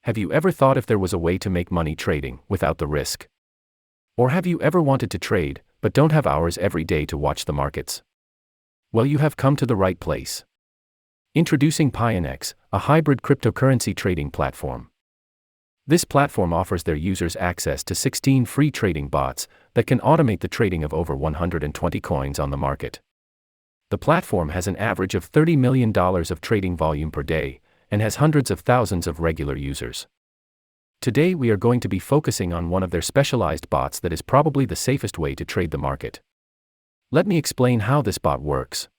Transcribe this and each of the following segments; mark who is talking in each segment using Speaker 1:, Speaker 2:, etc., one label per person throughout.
Speaker 1: Have you ever thought if there was a way to make money trading without the risk? Or have you ever wanted to trade, but don't have hours every day to watch the markets? Well, you have come to the right place. Introducing Pionex, a hybrid cryptocurrency trading platform. This platform offers their users access to 16 free trading bots that can automate the trading of over 120 coins on the market. The platform has an average of $30 million of trading volume per day, and has hundreds of thousands of regular users. Today we are going to be focusing on one of their specialized bots that is probably the safest way to trade the market. Let me explain how this bot works.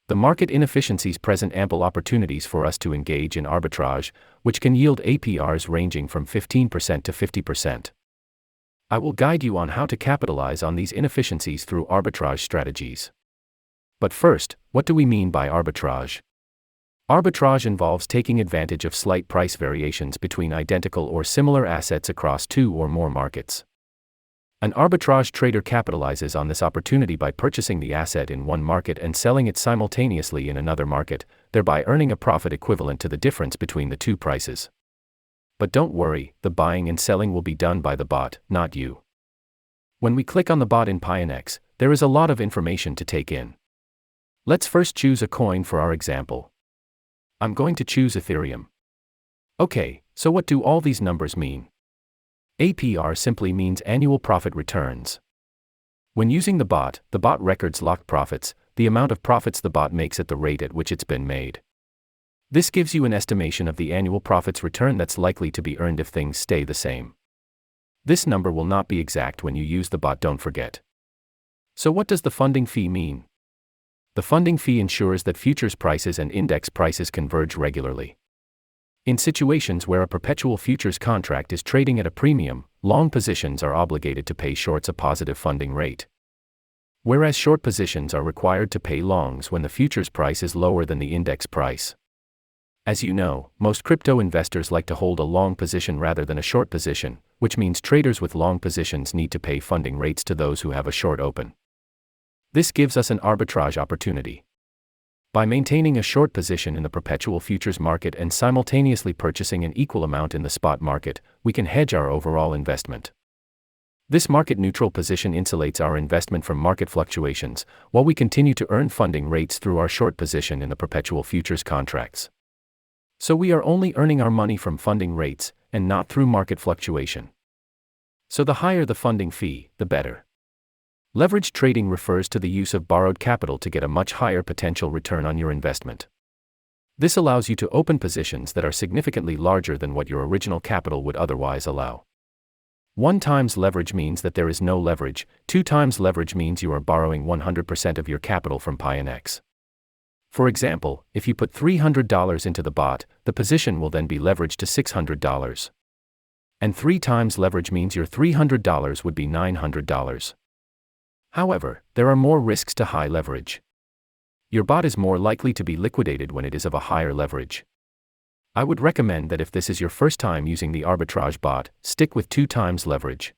Speaker 1: The market inefficiencies present ample opportunities for us to engage in arbitrage, which can yield APRs ranging from 15% to 50%. I will guide you on how to capitalize on these inefficiencies through arbitrage strategies. But first, what do we mean by arbitrage? Arbitrage involves taking advantage of slight price variations between identical or similar assets across two or more markets. An arbitrage trader capitalizes on this opportunity by purchasing the asset in one market and selling it simultaneously in another market, thereby earning a profit equivalent to the difference between the two prices. But don't worry, the buying and selling will be done by the bot, not you. When we click on the bot in Pionex, there is a lot of information to take in. Let's first choose a coin for our example. I'm going to choose Ethereum. Okay, so what do all these numbers mean? APR simply means annual profit returns. When using the bot records locked profits, the amount of profits the bot makes at the rate at which it's been made. This gives you an estimation of the annual profits return that's likely to be earned if things stay the same. This number will not be exact when you use the bot, don't forget. So what does the funding fee mean? The funding fee ensures that futures prices and index prices converge regularly. In situations where a perpetual futures contract is trading at a premium, long positions are obligated to pay shorts a positive funding rate. Whereas short positions are required to pay longs when the futures price is lower than the index price. As you know, most crypto investors like to hold a long position rather than a short position, which means traders with long positions need to pay funding rates to those who have a short open. This gives us an arbitrage opportunity. By maintaining a short position in the perpetual futures market and simultaneously purchasing an equal amount in the spot market, we can hedge our overall investment. This market-neutral position insulates our investment from market fluctuations, while we continue to earn funding rates through our short position in the perpetual futures contracts. So we are only earning our money from funding rates, and not through market fluctuation. So the higher the funding fee, the better. Leveraged trading refers to the use of borrowed capital to get a much higher potential return on your investment. This allows you to open positions that are significantly larger than what your original capital would otherwise allow. 1 times leverage means that there is no leverage, 2 times leverage means you are borrowing 100% of your capital from Pionex. For example, if you put $300 into the bot, the position will then be leveraged to $600. And 3 times leverage means your $300 would be $900. However, there are more risks to high leverage. Your bot is more likely to be liquidated when it is of a higher leverage. I would recommend that if this is your first time using the arbitrage bot, stick with 2 times leverage.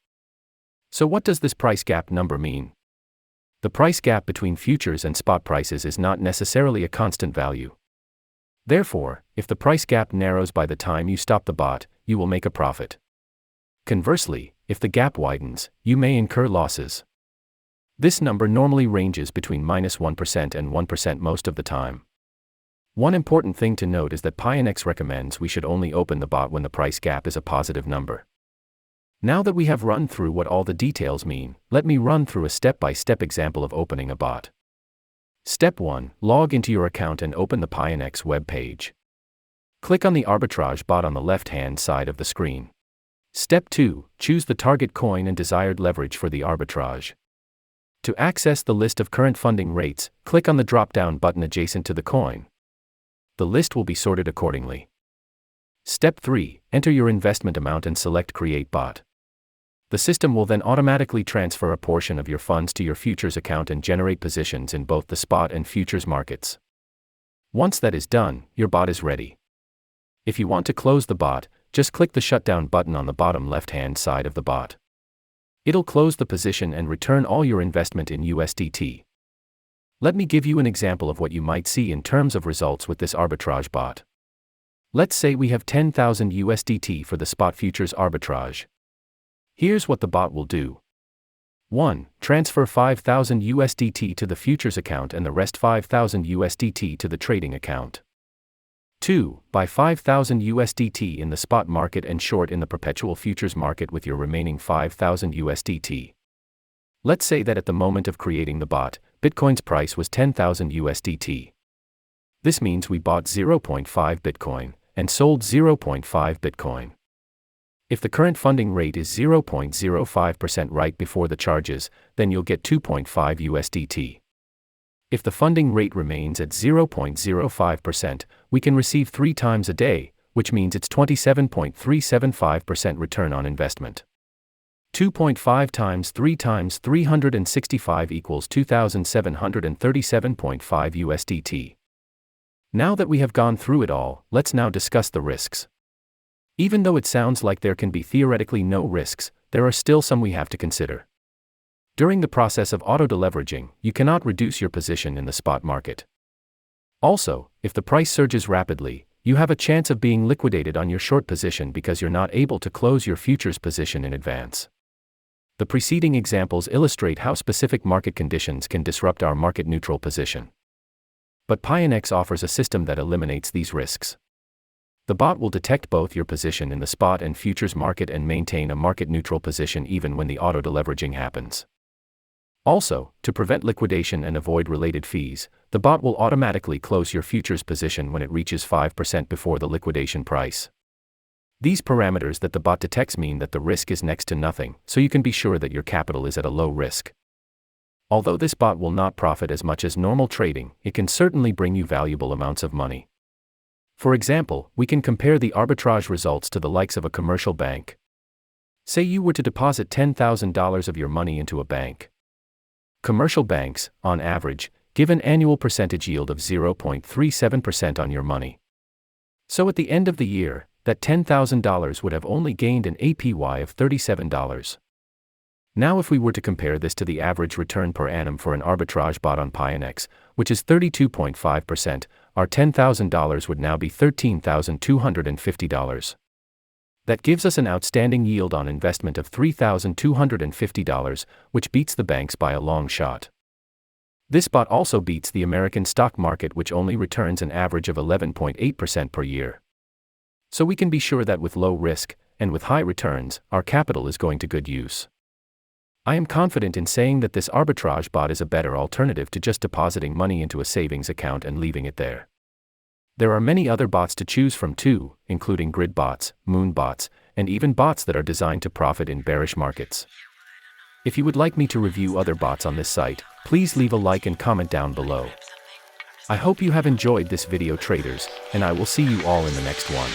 Speaker 1: So what does this price gap number mean? The price gap between futures and spot prices is not necessarily a constant value. Therefore, if the price gap narrows by the time you stop the bot, you will make a profit. Conversely, if the gap widens, you may incur losses. This number normally ranges between -1% and 1% most of the time. One important thing to note is that Pionex recommends we should only open the bot when the price gap is a positive number. Now that we have run through what all the details mean, let me run through a step-by-step example of opening a bot. Step 1. Log into your account and open the Pionex web page. Click on the arbitrage bot on the left-hand side of the screen. Step 2. Choose the target coin and desired leverage for the arbitrage. To access the list of current funding rates, click on the drop-down button adjacent to the coin. The list will be sorted accordingly. Step 3. Enter your investment amount and select Create Bot. The system will then automatically transfer a portion of your funds to your futures account and generate positions in both the spot and futures markets. Once that is done, your bot is ready. If you want to close the bot, just click the shutdown button on the bottom left-hand side of the bot. It'll close the position and return all your investment in USDT. Let me give you an example of what you might see in terms of results with this arbitrage bot. Let's say we have 10,000 USDT for the spot futures arbitrage. Here's what the bot will do. 1. Transfer 5,000 USDT to the futures account and the rest 5,000 USDT to the trading account. 2. Buy 5,000 USDT in the spot market and short in the perpetual futures market with your remaining 5,000 USDT. Let's say that at the moment of creating the bot, Bitcoin's price was 10,000 USDT. This means we bought 0.5 Bitcoin and sold 0.5 Bitcoin. If the current funding rate is 0.05% right before the charges, then you'll get 2.5 USDT. If the funding rate remains at 0.05%, we can receive 3 times a day, which means it's 27.375% return on investment. 2.5 times 3 times 365 equals 2,737.5 USDT. Now that we have gone through it all, let's now discuss the risks. Even though it sounds like there can be theoretically no risks, there are still some we have to consider. During the process of auto-deleveraging, you cannot reduce your position in the spot market. Also, if the price surges rapidly, you have a chance of being liquidated on your short position because you're not able to close your futures position in advance. The preceding examples illustrate how specific market conditions can disrupt our market-neutral position. But Pionex offers a system that eliminates these risks. The bot will detect both your position in the spot and futures market and maintain a market-neutral position even when the auto-deleveraging happens. Also, to prevent liquidation and avoid related fees, the bot will automatically close your futures position when it reaches 5% before the liquidation price. These parameters that the bot detects mean that the risk is next to nothing, so you can be sure that your capital is at a low risk. Although this bot will not profit as much as normal trading, it can certainly bring you valuable amounts of money. For example, we can compare the arbitrage results to the likes of a commercial bank. Say you were to deposit $10,000 of your money into a bank. Commercial banks, on average, give an annual percentage yield of 0.37% on your money. So at the end of the year, that $10,000 would have only gained an APY of $37. Now if we were to compare this to the average return per annum for an arbitrage bot on Pionex, which is 32.5%, our $10,000 would now be $13,250. That gives us an outstanding yield on investment of $3,250, which beats the banks by a long shot. This bot also beats the American stock market, which only returns an average of 11.8% per year. So we can be sure that with low risk, and with high returns, our capital is going to good use. I am confident in saying that this arbitrage bot is a better alternative to just depositing money into a savings account and leaving it there. There are many other bots to choose from too, including grid bots, moon bots, and even bots that are designed to profit in bearish markets. If you would like me to review other bots on this site, please leave a like and comment down below. I hope you have enjoyed this video, traders, and I will see you all in the next one.